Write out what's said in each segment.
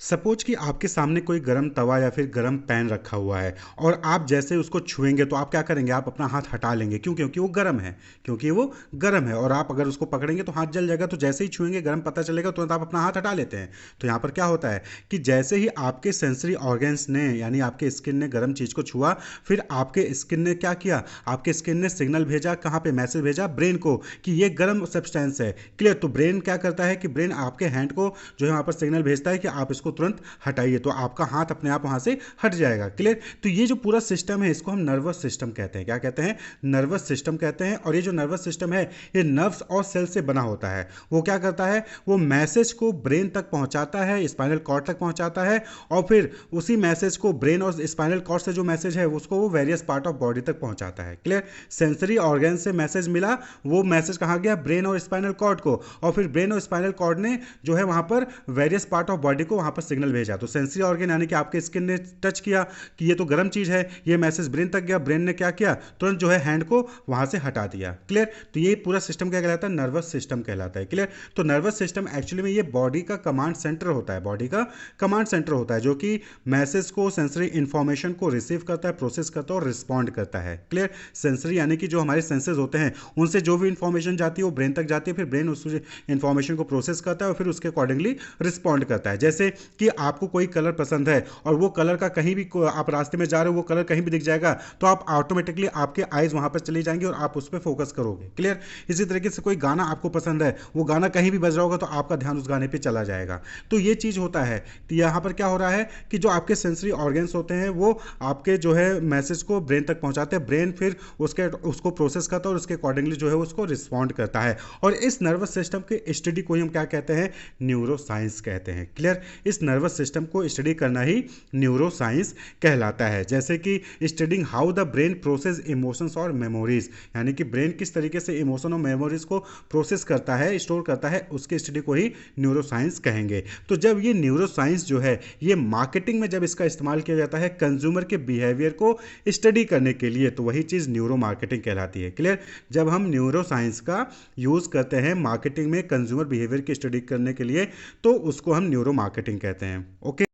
Suppose कि आपके सामने कोई गर्म तवा या फिर गर्म पैन रखा हुआ है और आप जैसे उसको छुएंगे तो आप क्या करेंगे, आप अपना हाथ हटा लेंगे। क्यों? क्योंकि वो गर्म है। क्योंकि वो गर्म है और आप अगर उसको पकड़ेंगे तो हाथ जल जाएगा। तो जैसे ही छुएंगे गर्म पता चलेगा, तुरंत आप अपना हाथ हटा लेते हैं। तो यहाँ पर क्या होता है कि जैसे ही आपके सेंसरी ऑर्गन्स ने यानी आपके स्किन ने गर्म चीज़ को छुआ, फिर आपके स्किन ने क्या किया, आपके स्किन ने सिग्नल भेजा, कहाँ पे मैसेज भेजा, ब्रेन को, कि ये गर्म सब्सटेंस है। क्लियर? तो ब्रेन क्या करता है कि ब्रेन आपके हैंड को जो है वहाँ पर सिग्नल भेजता है कि आप इसको तुरंत हटाइए, तो आपका हाथ अपने आप वहाँ से हट जाएगा। क्लियर? तो ये जो पूरा सिस्टम है इसको हम नर्वस सिस्टम कहते हैं। क्या कहते हैं? नर्वस सिस्टम कहते हैं। और ये जो नर्वस सिस्टम है ये नर्व्स और सेल से बना होता है। वो क्या करता है, वो मैसेज को ब्रेन तक पहुंचाता है, स्पाइनल कॉर्ड तक पहुंचाता है, और फिर उसी मैसेज को ब्रेन और स्पाइनल कॉर्ड से जो मैसेज है उसको वो वेरियस पार्ट ऑफ बॉडी तक पहुंचाता है। क्लियर? सेंसरी ऑर्गन से मैसेज मिला, वो मैसेज कहाँ गया, ब्रेन और स्पाइनल कॉर्ड को, और फिर ब्रेन और स्पाइनल कॉर्ड ने जो है वहां पर वेरियस पार्ट ऑफ बॉडी को वहां पर सिग्नल भेजा। तो सेंसरी ऑर्गन यानी कि आपके स्किन ने टच किया कि ये तो गर्म चीज है, ये मैसेज ब्रेन तक गया, ब्रेन ने क्या किया, तुरंत जो है हैंड को वहां से हटा दिया। क्लियर? तो ये पूरा सिस्टम क्या कहलाता है, नर्वस सिस्टम कहलाता है। क्लियर? तो नर्वस सिस्टम एक्चुअली में ये बॉडी का कमांड सेंटर होता है, बॉडी का कमांड सेंटर होता है, जो कि मैसेज को, सेंसरी इंफॉर्मेशन को रिसीव करता है, प्रोसेस करता है और रिस्पॉन्ड करता है। क्लियर? सेंसरी यानी कि जो हमारे सेंसेस होते हैं उनसे जो भी इंफॉर्मेशन जाती है वो ब्रेन तक जाती है, फिर ब्रेन उस इंफॉर्मेशन को प्रोसेस करता है और फिर उसके अकॉर्डिंगली रिस्पॉन्ड करता है। जैसे कि आपको कोई कलर पसंद है और वो कलर का कहीं भी आप रास्ते में जा रहे हो, वो कलर कहीं भी दिख जाएगा, तो आप ऑटोमेटिकली आपके आइज वहां पर चली जाएंगे और आप उस पर फोकस करोगे। क्लियर? इसी तरीके से कोई गाना आपको पसंद है, वो गाना कहीं भी बज रहा होगा तो आपका ध्यान उस गाने पे चला जाएगा। तो ये चीज होता है। तो यहाँ पर क्या हो रहा है कि जो आपके सेंसरी ऑर्गन्स होते हैं वो आपके जो है मैसेज को ब्रेन तक पहुंचाते हैं, ब्रेन फिर उसको प्रोसेस करता है और उसके अकॉर्डिंगली जो है उसको रिस्पॉन्ड करता है। और इस नर्वस सिस्टम के स्टडी को ही हम क्या कहते हैं, न्यूरो साइंस कहते हैं। क्लियर? इस नर्वस सिस्टम को स्टडी करना ही न्यूरो साइंस कहलाता है। जैसे कि studying how the brain process emotions और मेमोरीज, यानी कि ब्रेन किस तरीके से इमोशन और मेमोरीज को प्रोसेस करता है, स्टोर करता है, उसके स्टडी को ही न्यूरो साइंस कहेंगे। तो जब ये न्यूरो साइंस जो है ये मार्केटिंग में जब इसका इस्तेमाल किया जाता है कंज्यूमर के बिहेवियर को स्टडी करने के लिए, तो वही चीज़ न्यूरो मार्केटिंग कहलाती है। क्लियर? जब हम न्यूरो साइंस का यूज़ करते हैं मार्केटिंग में कंज्यूमर बिहेवियर की स्टडी करने के लिए, तो उसको हम न्यूरो मार्केटिंग कहते हैं। ओके?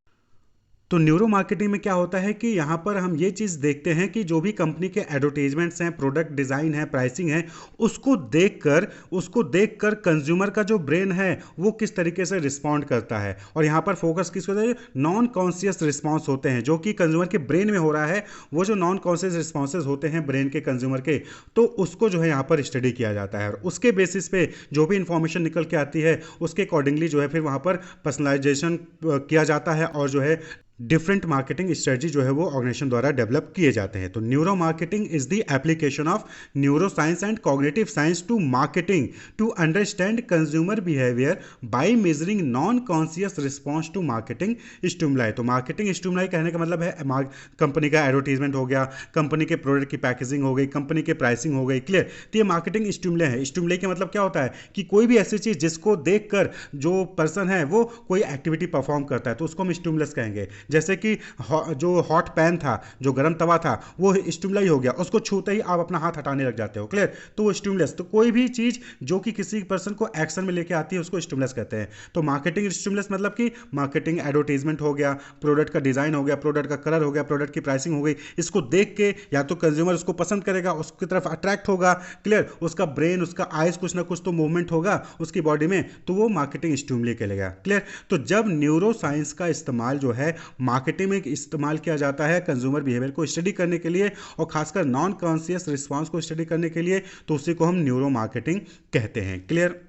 तो न्यूरो मार्केटिंग में क्या होता है कि यहाँ पर हम ये चीज़ देखते हैं कि जो भी कंपनी के एडवर्टीजमेंट्स हैं, प्रोडक्ट डिज़ाइन है, प्राइसिंग है, उसको देखकर कंज्यूमर का जो ब्रेन है वो किस तरीके से रिस्पॉन्ड करता है। और यहाँ पर फोकस किस होता है, नॉन कॉन्शियस रिस्पॉन्स होते हैं जो कि कंज्यूमर के ब्रेन में हो रहा है। वो जो नॉन कॉन्शियस रिस्पॉन्सेज होते हैं ब्रेन के कंज्यूमर के, तो उसको जो है यहाँ पर स्टडी किया जाता है और उसके बेसिस पे जो भी इंफॉर्मेशन निकल के आती है उसके अकॉर्डिंगली जो है फिर वहाँ पर पर्सनलाइजेशन किया जाता है और जो है डिफरेंट मार्केटिंग स्ट्रेटजी जो है वो ऑर्गेनाइजेशन द्वारा डेवलप किए जाते हैं। तो neuro marketing is the application of neuro science and cognitive science to marketing to understand consumer behaviour by measuring non conscious response to marketing stimuli. तो मार्केटिंग स्टिमुलाई कहने का मतलब है कंपनी का एडवर्टीजमेंट हो गया, कंपनी के प्रोडक्ट की पैकेजिंग हो गई, कंपनी के प्राइसिंग हो गई। क्लियर? तो ये मार्केटिंग स्टिमुले है। स्टिमुले का मतलब क्या होता है कि कोई भी ऐसी चीज जिसको देखकर जो पर्सन है वो कोई एक्टिविटी परफॉर्म करता है तो उसको हम स्टिमुलस कहेंगे। जैसे कि जो हॉट पैन था, जो गर्म तवा था, वो स्टिमुलाई हो गया, उसको छूते ही आप अपना हाथ हटाने लग जाते हो। क्लियर? तो वो स्टिमुलस। तो कोई भी चीज जो कि किसी पर्सन को एक्शन में लेके आती है उसको स्टिमुलस कहते हैं। तो मार्केटिंग स्टिमुलस मतलब कि मार्केटिंग एडवर्टीजमेंट हो गया, प्रोडक्ट का डिजाइन हो गया, प्रोडक्ट का कलर हो गया, प्रोडक्ट की प्राइसिंग हो गई, इसको देख के या तो कंज्यूमर उसको पसंद करेगा, उसकी तरफ अट्रैक्ट होगा। क्लियर? उसका ब्रेन, उसका आइज कुछ ना कुछ तो मूवमेंट होगा उसकी बॉडी में, तो वो मार्केटिंग स्टिमुली कहलाएगा। क्लियर? तो जब न्यूरो साइंस का इस्तेमाल जो है मार्केटिंग में इस्तेमाल किया जाता है कंज्यूमर बिहेवियर को स्टडी करने के लिए और खासकर नॉन कॉन्शियस रिस्पांस को स्टडी करने के लिए, तो उसी को हम न्यूरो मार्केटिंग कहते हैं। क्लियर?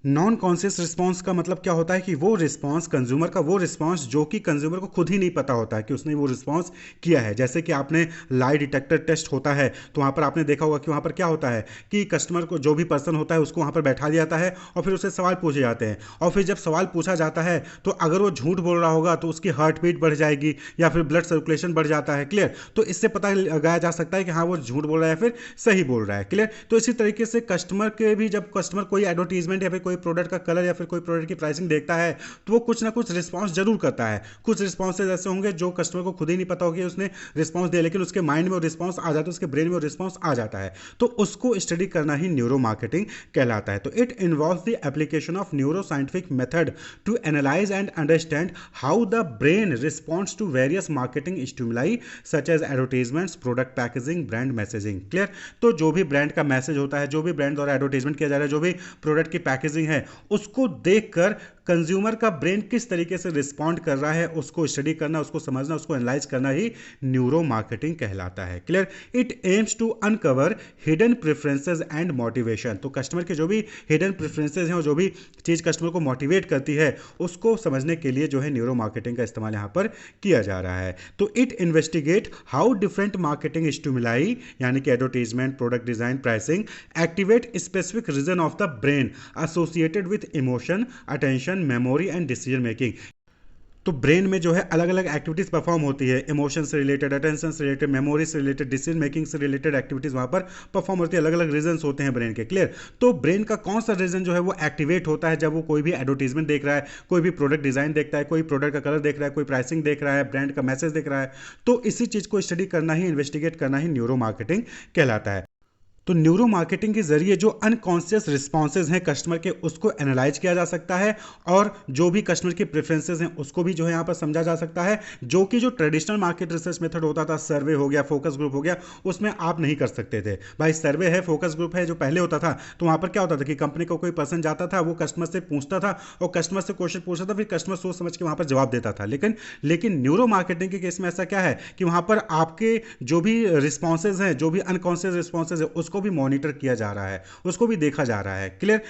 नॉन कॉन्शियस रिस्पांस का मतलब क्या होता है कि वो रिस्पांस कंज्यूमर का, वो रिस्पांस जो कि कंज्यूमर को खुद ही नहीं पता होता है कि उसने वो रिस्पांस किया है। जैसे कि आपने लाई डिटेक्टर टेस्ट होता है तो वहाँ पर आपने देखा होगा कि वहाँ पर क्या होता है कि कस्टमर को, जो भी पर्सन होता है उसको वहाँ पर बैठा दिया जाता है और फिर उससे सवाल पूछे जाते हैं। और फिर जब सवाल पूछा जाता है तो अगर वो झूठ बोल रहा होगा तो उसकी हार्ट बीट बढ़ जाएगी या फिर ब्लड सर्कुलेशन बढ़ जाता है। क्लियर? तो इससे पता लगाया जा सकता है कि हाँ वो झूठ बोल रहा है या फिर सही बोल रहा है। क्लियर? तो इसी तरीके से कस्टमर के भी, जब कस्टमर कोई एडवर्टीजमेंट या फिर कोई प्रोडक्ट का कलर या फिर कोई प्रोडक्ट की प्राइसिंग देखता है तो वो कुछ ना कुछ रिस्पॉन्स जरूर करता है। कुछ रिस्पॉन्सेज ऐसे होंगे जो कस्टमर को खुद ही नहीं पता होगा उसने रिस्पॉन्स दिया, लेकिन उसके माइंड में वो रिस्पॉन्स आ जाता है, उसके ब्रेन में वो रिस्पॉन्स आ जाता है। तो उसको स्टडी करना ही न्यूरो मार्केटिंग कहलाता है। तो it involves the application of neuro scientific method to analyse and understand how the brain responds to various marketing stimuli such as advertisements, product packaging, brand messaging. Clear? तो जो भी brand का message होता है, जो भी ब्रांड द्वारा advertisement किया जा रहा है, जो भी प्रोडक्ट की पैकेजिंग है, उसको देखकर कंज्यूमर का ब्रेन किस तरीके से रिस्पॉन्ड कर रहा है उसको स्टडी करना, उसको समझना, उसको एनालाइज करना ही न्यूरो मार्केटिंग कहलाता है। Clear? It aims to uncover hidden preferences and motivation. तो कस्टमर के जो भी हिडन प्रेफरेंसेस हैं और जो भी चीज कस्टमर को मोटिवेट करती है उसको समझने के लिए जो है न्यूरो मार्केटिंग का इस्तेमाल यहां पर किया जा रहा है। तो it investigate how different marketing stimuli यानी कि advertisement, product design, pricing activate specific region of the brain associated with emotion, attention, memory and decision making. तो ब्रेन में जो है अलग अलग एक्टिविटीज परफॉर्म होती है, इमोशन से रिलेटेड, अटेंशन से रिलेटेड, मेमोरी से रिलेटेड, डिसीजन मेकिंग से रिलेटेड एक्टिविटीज वहां पर परफॉर्म होती है। अलग अलग रीजन होते हैं ब्रेन के। क्लियर? तो ब्रेन का कौन सा रीजन जो है वो एक्टिवेट होता है जब वो कोई भी एडवर्टीजमेंट देख रहा है, कोई भी प्रोडक्ट डिजाइन देखता है, कोई प्रोडक्ट का कलर देख रहा है, कोई प्राइसिंग देख रहा है, ब्रांड का मैसेज देख रहा है। तो इसी चीज को स्टडी करना ही, इन्वेस्टिगेट करना ही न्यूरो मार्केटिंग कहलाता है। तो न्यूरो मार्केटिंग के जरिए जो अनकॉन्शियस रिस्पॉन्सेज हैं कस्टमर के उसको एनालाइज किया जा सकता है और जो भी कस्टमर के प्रेफरेंसेज हैं उसको भी जो है यहाँ पर समझा जा सकता है, जो कि जो ट्रेडिशनल मार्केट रिसर्च मेथड होता था, सर्वे हो गया, फोकस ग्रुप हो गया, उसमें आप नहीं कर सकते थे। भाई सर्वे है, फोकस ग्रुप है, जो पहले होता था तो वहाँ पर क्या होता था कि कंपनी को कोई पर्सन जाता था, वो कस्टमर से पूछता था और कस्टमर से क्वेश्चन पूछता था, फिर कस्टमर सोच समझ के वहाँ पर जवाब देता था। लेकिन न्यूरो मार्केटिंग के केस में ऐसा क्या है कि वहाँ पर आपके जो भी रिस्पॉन्सेज हैं, जो भी अनकॉन्शियस रिस्पॉन्सेज है, उसको भी मॉनिटर किया जा रहा है, उसको भी देखा जा रहा है। क्लियर?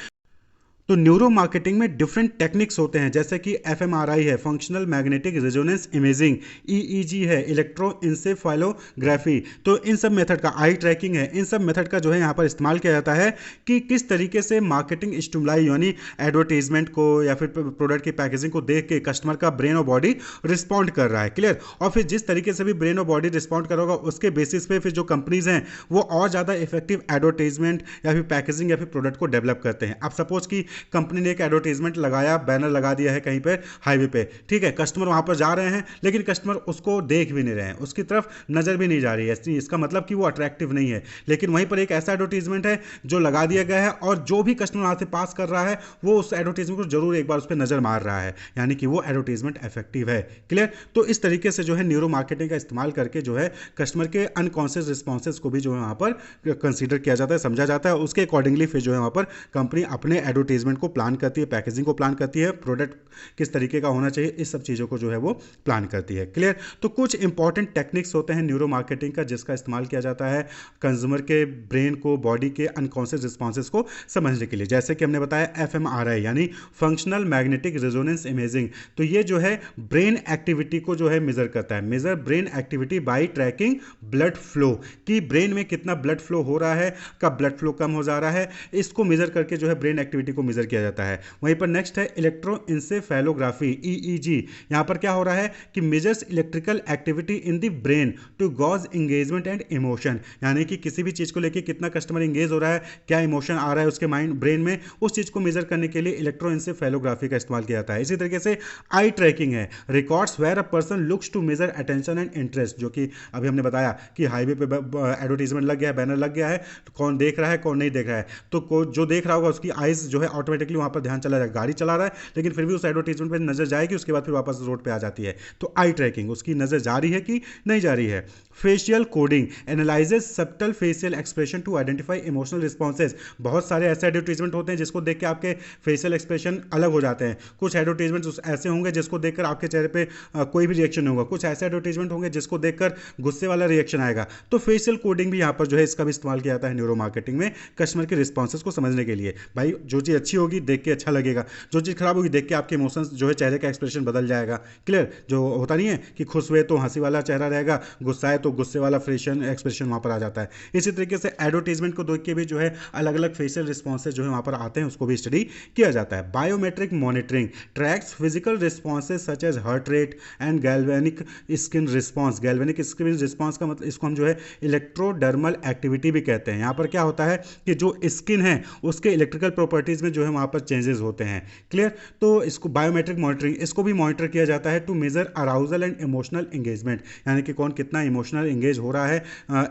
तो न्यूरो मार्केटिंग में डिफरेंट टेक्निक्स होते हैं, जैसे कि एफएमआरआई है, functional magnetic resonance imaging, EEG है, इलेक्ट्रोएंसेफेलोग्राफी। तो इन सब मेथड का, आई ट्रैकिंग है, इन सब मेथड का जो है यहाँ पर इस्तेमाल किया जाता है कि किस तरीके से मार्केटिंग स्टिमुलाई यानी एडवर्टीजमेंट को या फिर प्रोडक्ट की पैकेजिंग को देख के कस्टमर का ब्रेन और बॉडी रिस्पॉन्ड कर रहा है। क्लियर? और फिर जिस तरीके से भी ब्रेन और बॉडी रिस्पॉन्ड करोगा उसके बेसिस पे फिर जो कंपनीज हैं वो और ज़्यादा इफेक्टिव एडवर्टीजमेंट या फिर पैकेजिंग या फिर प्रोडक्ट को डेवलप करते हैं। अब सपोज कि कंपनी ने एक एडवर्टाइजमेंट लगाया, बैनर लगा दिया है कहीं पे हाईवे पे, ठीक है, कस्टमर वहां पर जा रहे हैं लेकिन कस्टमर उसको देख भी नहीं रहे हैं, उसकी तरफ नजर भी नहीं जा रही है, इसका मतलब कि वो अट्रैक्टिव नहीं है। लेकिन वहीं पर एक ऐसा एडवर्टाइजमेंट है जो लगा दिया गया है और जो भी कस्टमर वहां से पास कर रहा है वो उस एडवर्टाइजमेंट को जरूर एक बार उस पर नजर मार रहा है, यानी कि वो एडवर्टाइजमेंट इफेक्टिव है। क्लियर? तो इस तरीके से जो है न्यूरो मार्केटिंग का इस्तेमाल करके जो है कस्टमर के अनकॉन्शियस रिस्पॉन्सेज को भी जो है वहां पर कंसीडर किया जाता है, समझा जाता है। उसके अकॉर्डिंगली फिर जो है वहां पर कंपनी अपने एडवर्टाइजमेंट को प्लान करती है, पैकेजिंग को प्लान करती है, प्रोडक्ट किस तरीके का होना चाहिए, इस सब चीजों को जो है वो प्लान करती है। क्लियर? तो कुछ इंपॉर्टेंट टेक्निक्स होते हैं न्यूरो मार्केटिंग का जिसका इस्तेमाल किया जाता है कंज्यूमर के ब्रेन को, बॉडी के अनकॉन्शियस रिस्पॉन्सेज को समझने के लिए। जैसे कि हमने बताया एफएमआरआई यानी फंक्शनल मैग्नेटिक रेजोनेंस इमेजिंग, तो ये जो है ब्रेन एक्टिविटी को जो है मेजर करता है, measure brain activity by tracking blood flow, कि ब्रेन में कितना ब्लड फ्लो हो रहा है, कब ब्लड फ्लो कम हो जा रहा है, इसको मेजर करके जो है ब्रेन एक्टिविटी को मेजर किया जाता है। वहीं पर नेक्स्ट है इलेक्ट्रोएंसेफेलोग्राफी, ईईजी। यहां पर क्या हो रहा है कि measures electrical activity in the brain to gauge engagement and emotion, यानी कि किसी भी चीज को लेकर कितना कस्टमर एंगेज हो रहा है, क्या इमोशन आ रहा है उसके माइंड ब्रेन में, उस चीज को मेजर करने के लिए इलेक्ट्रोएंसेफेलोग्राफी का इस्तेमाल किया जाता है। इसी तरीके से आई ट्रैकिंग है, records where a person looks to measure attention and interest, जो कि अभी हमने बताया कि हाईवे पे एडवर्टाइजमेंट लग गया है, बैनर लग गया है, तो कौन देख रहा है कौन नहीं देख रहा है, तो जो देख रहा होगा उसकी आइज जो है ऑटोमेटिकली वहां पर ध्यान चला जाएगा, गाड़ी चला रहा है लेकिन फिर भी उस एडवर्टाइजमेंट पे नजर जाएगी, उसके बाद फिर वापस रोड पे आ जाती है। तो आई ट्रैकिंग, उसकी नजर जा रही है कि नहीं जा रही है। Facial coding analyses subtle facial expression to identify emotional responses. बहुत सारे ऐसे एडवर्टाइजमेंट होते हैं जिसको देख के आपके फेशियल एक्सप्रेशन अलग हो जाते हैं। कुछ एडवर्टाइजमेंट ऐसे होंगे जिसको देखकर आपके चेहरे पे कोई भी रिएक्शन नहीं होगा, कुछ ऐसे एडवर्टाइजमेंट होंगे जिसको देखकर गुस्से वाला रिएक्शन आएगा। तो फेशियल कोडिंग भी यहाँ पर जो है इसका भी इस्तेमाल किया जाता है न्यूरो मार्केटिंग में कस्टमर के रिस्पॉन्सेज को समझने के लिए। भाई जो चीज़ अच्छी होगी देख के अच्छा लगेगा, जो चीज़ खराब होगी देख के आपके इमोशंस जो है चेहरे का एक्सप्रेशन बदल जाएगा। क्लियर? जो होता नहीं है कि खुश हुए तो हंसी वाला चेहरा रहेगा, गुस्सा है तो गुस्से वाला फेशियल एक्सप्रेशन वहां पर आ जाता है। इसी तरीके से एडवर्टाइजमेंट को देख के भी जो है अलग अलग फेशियल रिस्पॉन्सेज जो है वहां पर आते हैं, उसको भी स्टडी किया जाता है। Biometric monitoring tracks physical responses such as heart rate and galvanic skin response. Galvanic skin response का मतलब इसको हम जो है इलेक्ट्रोडर्मल एक्टिविटी भी कहते हैं। यहाँ पर क्या होता है कि जो स्किन है उसके इलेक्ट्रिकल प्रॉपर्टीज में जो है वहाँ पर चेंजेस होते हैं। क्लियर। तो इसको बायोमेट्रिक मॉनिटरिंग, इसको भी मॉनिटर किया जाता है to measure arousal and emotional engagement, यानी कि कौन कितना इमोशनल एंगेज हो रहा है,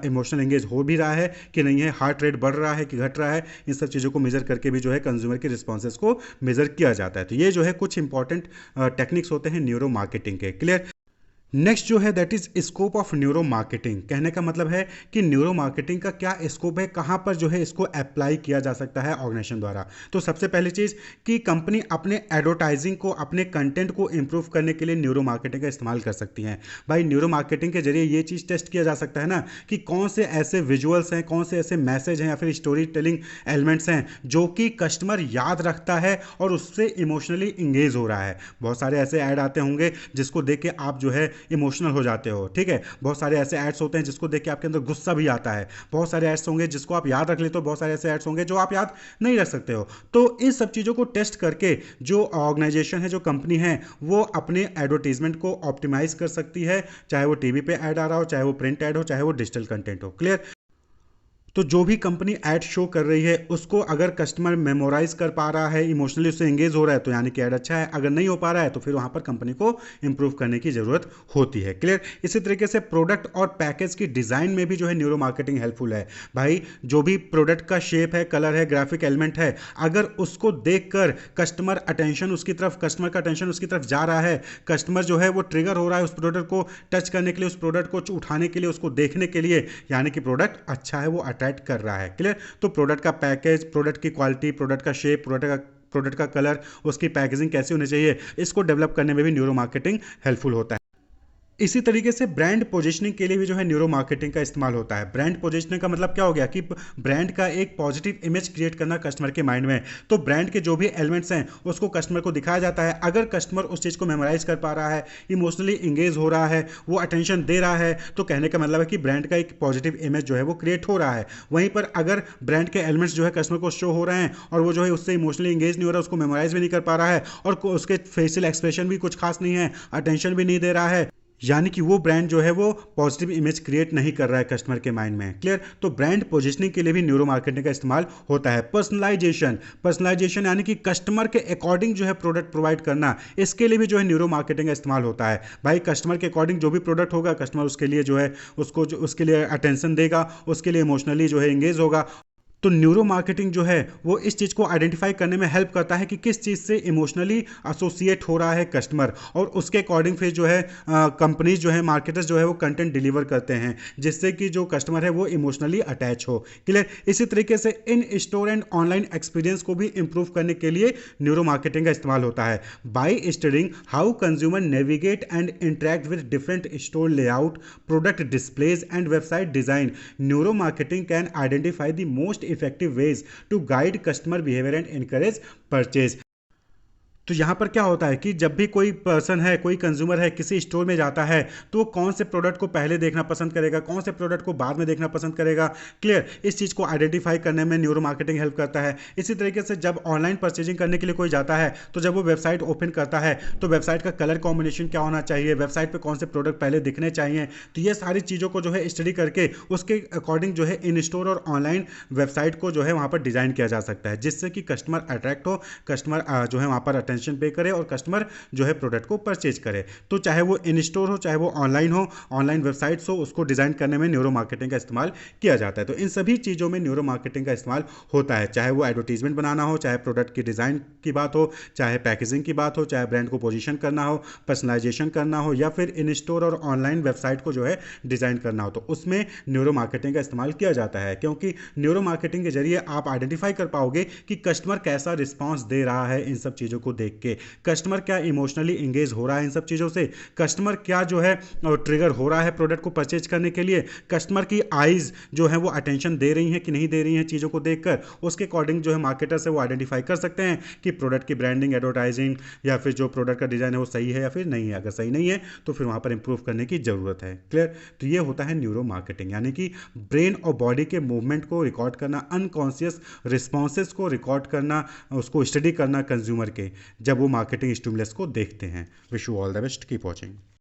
इमोशनल एंगेज हो भी रहा है कि नहीं है, हार्ट रेट बढ़ रहा है कि घट रहा है, इन सब चीज़ों को मेजर करके भी जो है कंज्यूमर के रिस्पॉन्सेज को मेजर किया जाता है। तो ये जो है कुछ इंपॉर्टेंट टेक्निक्स होते हैं न्यूरो मार्केटिंग के। क्लियर। नेक्स्ट जो है that is scope of neuro marketing. कहने का मतलब है कि न्यूरो मार्केटिंग का क्या स्कोप है, कहाँ पर जो है इसको अप्लाई किया जा सकता है ऑर्गेनाइजेशन द्वारा। तो सबसे पहली चीज़ कि कंपनी अपने एडवर्टाइजिंग को, अपने कंटेंट को इंप्रूव करने के लिए न्यूरो मार्केटिंग का इस्तेमाल कर सकती हैं। भाई न्यूरो मार्केटिंग के जरिए ये चीज़ टेस्ट किया जा सकता है ना कि कौन से ऐसे विजुअल्स हैं, कौन से ऐसे मैसेज हैं या फिर स्टोरी टेलिंग एलिमेंट्स हैं जो कि कस्टमर याद रखता है और उससे इमोशनली इंगेज हो रहा है। बहुत सारे ऐसे ऐड आते होंगे जिसको देख के आप जो है इमोशनल हो जाते हो, ठीक है। बहुत सारे ऐसे एड्स होते हैं जिसको देख के आपके अंदर गुस्सा भी आता है। बहुत सारे एड्स होंगे जिसको आप याद रख लेते हो, बहुत सारे ऐसे एड्स होंगे जो आप याद नहीं रख सकते हो। तो इन सब चीज़ों को टेस्ट करके जो ऑर्गेनाइजेशन है, जो कंपनी है, वो अपने एडवर्टीजमेंट को ऑप्टिमाइज कर सकती है, चाहे वो टीवी पे ऐड आ रहा हो, चाहे वो प्रिंट ऐड हो, चाहे वो डिजिटल कंटेंट हो। क्लियर। तो जो भी कंपनी ऐड शो कर रही है उसको अगर कस्टमर मेमोराइज कर पा रहा है, इमोशनली उससे एंगेज हो रहा है, तो यानी कि ऐड अच्छा है। अगर नहीं हो पा रहा है तो फिर वहां पर कंपनी को इंप्रूव करने की जरूरत होती है। क्लियर। इसी तरीके से प्रोडक्ट और पैकेज की डिजाइन में भी जो है न्यूरो मार्केटिंग हेल्पफुल है। भाई जो भी प्रोडक्ट का शेप है, कलर है, ग्राफिक एलिमेंट है, अगर उसको देखकर कस्टमर अटेंशन उसकी तरफ, कस्टमर का अटेंशन उसकी तरफ जा रहा है, कस्टमर जो है वो ट्रिगर हो रहा है उस प्रोडक्ट को टच करने के लिए, उस प्रोडक्ट को उठाने के लिए, उसको देखने के लिए, यानी कि प्रोडक्ट अच्छा है, वो अट्रैक्ट कर रहा है। क्लियर। तो प्रोडक्ट का पैकेज, प्रोडक्ट की क्वालिटी, प्रोडक्ट का शेप, प्रोडक्ट का कलर, उसकी पैकेजिंग कैसी होनी चाहिए, इसको डेवलप करने में भी न्यूरो मार्केटिंग हेल्पफुल होता है। इसी तरीके से ब्रांड पोजीशनिंग के लिए भी जो है न्यूरो मार्केटिंग का इस्तेमाल होता है। ब्रांड पोजीशनिंग का मतलब क्या हो गया कि ब्रांड का एक पॉजिटिव इमेज क्रिएट करना कस्टमर के माइंड में। तो ब्रांड के जो भी एलिमेंट्स हैं उसको कस्टमर को दिखाया जाता है। अगर कस्टमर उस चीज़ को मेमोराइज कर पा रहा है, इमोशनली इंगेज हो रहा है, वो अटेंशन दे रहा है, तो कहने का मतलब है कि ब्रांड का एक पॉजिटिव इमेज जो है वो क्रिएट हो रहा है। वहीं पर अगर ब्रांड के एलिमेंट्स जो है कस्टमर को शो हो रहे हैं और वो जो है उससे इमोशनली इंगेज नहीं हो रहा, उसको मेमोराइज भी नहीं कर पा रहा है और उसके फेशियल एक्सप्रेशन भी कुछ खास नहीं है, अटेंशन भी नहीं दे रहा है, यानी कि वो ब्रांड जो है वो पॉजिटिव इमेज क्रिएट नहीं कर रहा है कस्टमर के माइंड में। क्लियर। तो ब्रांड पोजीशनिंग के लिए भी न्यूरो मार्केटिंग का इस्तेमाल होता है। पर्सनलाइजेशन यानी कि कस्टमर के अकॉर्डिंग जो है प्रोडक्ट प्रोवाइड करना, इसके लिए भी जो है न्यूरो मार्केटिंग का इस्तेमाल होता है। भाई कस्टमर के अकॉर्डिंग जो भी प्रोडक्ट होगा, कस्टमर उसके लिए जो है उसके लिए अटेंशन देगा, उसके लिए इमोशनली जो है एंगेज होगा। तो न्यूरो मार्केटिंग जो है वो इस चीज़ को आइडेंटिफाई करने में हेल्प करता है कि किस चीज़ से इमोशनली एसोसिएट हो रहा है कस्टमर, और उसके अकॉर्डिंग फिर जो है कंपनीज जो है, मार्केटर्स जो है वो कंटेंट डिलीवर करते हैं जिससे कि जो कस्टमर है वो इमोशनली अटैच हो। क्लियर। इसी तरीके से इन स्टोर एंड ऑनलाइन एक्सपीरियंस को भी इंप्रूव करने के लिए न्यूरो मार्केटिंग का इस्तेमाल होता है। By studying how consumer navigate and interact with different store layout, product displays and website design, neuro marketing can identify the most effective ways to guide customer behavior and encourage purchase। तो यहाँ पर क्या होता है कि जब भी कोई पर्सन है, कोई कंज्यूमर है, किसी स्टोर में जाता है तो वो कौन से प्रोडक्ट को पहले देखना पसंद करेगा, कौन से प्रोडक्ट को बाद में देखना पसंद करेगा। क्लियर। इस चीज़ को आइडेंटिफाई करने में न्यूरो मार्केटिंग हेल्प करता है। इसी तरीके से जब ऑनलाइन परचेजिंग करने के लिए कोई जाता है तो जब वो वेबसाइट ओपन करता है तो वेबसाइट का कलर कॉम्बिनेशन क्या होना चाहिए, वेबसाइट पर कौन से प्रोडक्ट पहले दिखने चाहिए, तो ये सारी चीज़ों को जो है स्टडी करके उसके अकॉर्डिंग जो है इन स्टोर और ऑनलाइन वेबसाइट को जो है वहाँ पर डिज़ाइन किया जा सकता है जिससे कि कस्टमर अट्रैक्ट हो, कस्टमर जो है वहाँ पर अटेंशन पे करे और कस्टमर जो है प्रोडक्ट को परचेज करे। तो चाहे वो इन स्टोर हो, चाहे वो ऑनलाइन हो, ऑनलाइन वेबसाइट्स हो, उसको डिजाइन करने में न्यूरो मार्केटिंग का इस्तेमाल किया जाता है। तो इन सभी चीज़ों में न्यूरो मार्केटिंग का इस्तेमाल होता है, चाहे वो एडवर्टीजमेंट बनाना हो, चाहे प्रोडक्ट की डिज़ाइन की बात हो, चाहे पैकेजिंग की बात हो, चाहे ब्रांड को पोजीशन करना हो, पर्सनलाइजेशन करना हो, या फिर इन स्टोर और ऑनलाइन वेबसाइट को जो है डिज़ाइन करना हो, तो उसमें न्यूरो मार्केटिंग का इस्तेमाल किया जाता है। क्योंकि न्यूरो मार्केटिंग के जरिए आप आइडेंटिफाई कर पाओगे कि कस्टमर कैसा रिस्पॉन्स दे रहा है इन सब चीज़ों को देख के, कस्टमर क्या इमोशनली इंगेज हो रहा है इन सब चीज़ों से, कस्टमर क्या जो है ट्रिगर हो रहा है प्रोडक्ट को परचेज करने के लिए, कस्टमर की आइज़ जो है वो अटेंशन दे रही हैं कि नहीं दे रही हैं चीज़ों को देखकर, उसके अकॉर्डिंग जो है मार्केटर से वो आइडेंटिफाई कर सकते हैं कि प्रोडक्ट की ब्रांडिंग, एडवर्टाइजिंग या फिर जो प्रोडक्ट का डिज़ाइन है वो सही है या फिर नहीं है। अगर सही नहीं है तो फिर वहाँ पर इंप्रूव करने की ज़रूरत है। क्लियर। तो ये होता है न्यूरो मार्केटिंग, यानी कि ब्रेन और बॉडी के मूवमेंट को रिकॉर्ड करना, अनकॉन्शियस रिस्पॉन्सेज को रिकॉर्ड करना, उसको स्टडी करना कंज्यूमर के, जब वो मार्केटिंग स्टिमुलस को देखते हैं। Wish you all the best, keep watching.